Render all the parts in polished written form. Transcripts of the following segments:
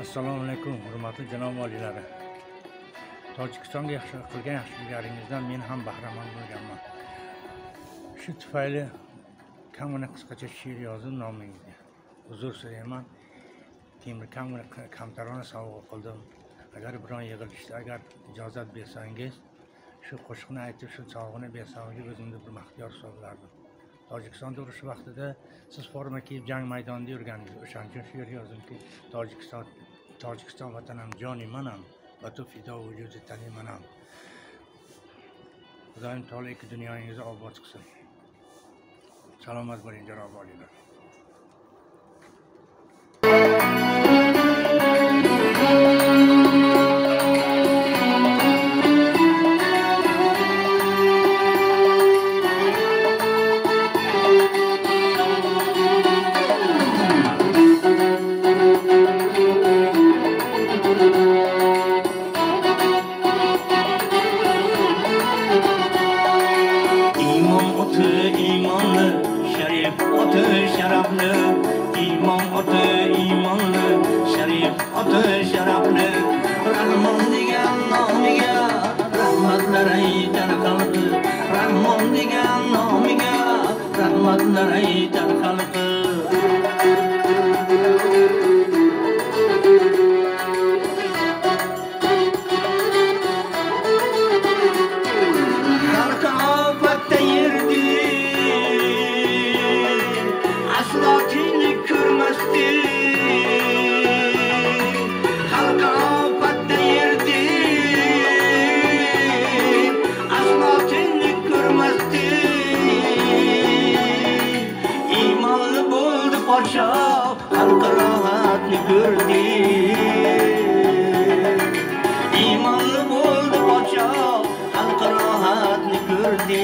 Assalomu alaykum, hurmatli janob valilari. Tojikistonga qilgan yaxshiliklaringizdan men ham bahramand bo'lganman. Shu tufayli kamina qisqacha she'r yozib nomingizga. Uzr so'rayman. Temir kamtarona sovg'a qildim. Agar biron yig'ilishda agar ijozat bersangiz, shu qo'shiqni aytib, shu sovg'ani bersangiz o'zimni bir baxtiyor hisoblardim. Tojikistonda urush vaqtida siz forma kiyib jang maydonida yurganingiz. O'shaning uchun she'r yozimki, Tojikiston vatanam joni manam, vatu fido vujudi tani manam. Xudoyim taolo ikki dunyoyingizni obod qilsin. Salomat bo'ling janob valiylar. İmam otu imanlı, şerif otu şaraplı. Rahman degan nomiga rahmatlar aytar xalqi. Rahman degan nomiga rahmatlar aytar xalqi. Xalqi ofatda yurdi, aslo tinchlik ko'rmasdi. Xalqi ofatda yurdi, aslo tinchlik ko'rmasdi. Iymonli bo'ldi podsho, xalqi rohatni ko'rdi. Iymonli bo'ldi podsho, xalqi rohatni ko'rdi.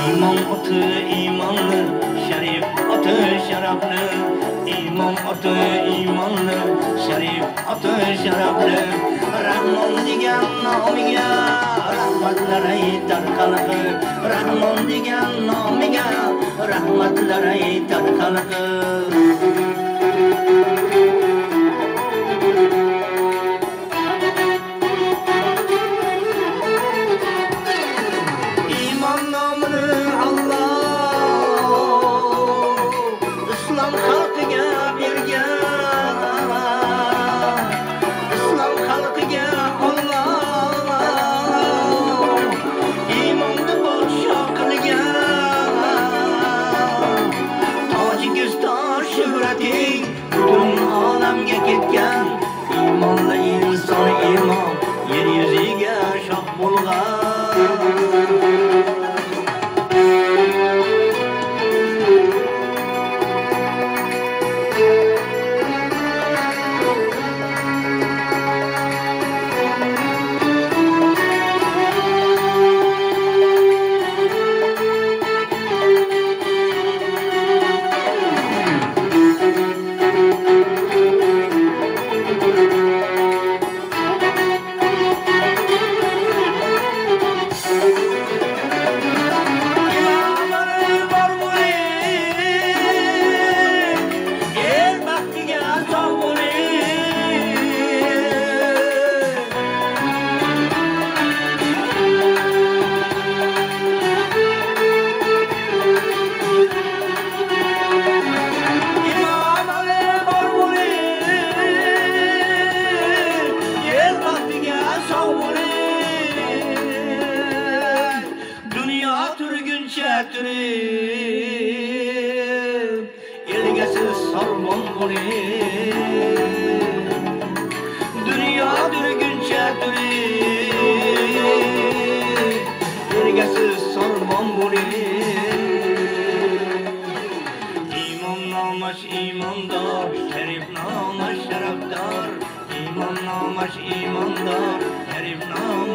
İmam otu imanlı, şerif otu şaraplı. İmam otu imanlı, şerif otu şaraplı. Rahman degan nomiga rahmatlar aytar xalqi. Rahman degan nomiga rahmatlar aytar xalqi. Bütün alemge ketken imanlı insan imam yer yüzüge şah bulgan. Turib elgasiz sarmon bo'lib, dunyo turguncha turib elgasiz sarmon bo'lib. İmam namash imondor, sharif namash sharafdor. İmam namash imondor, sharif namash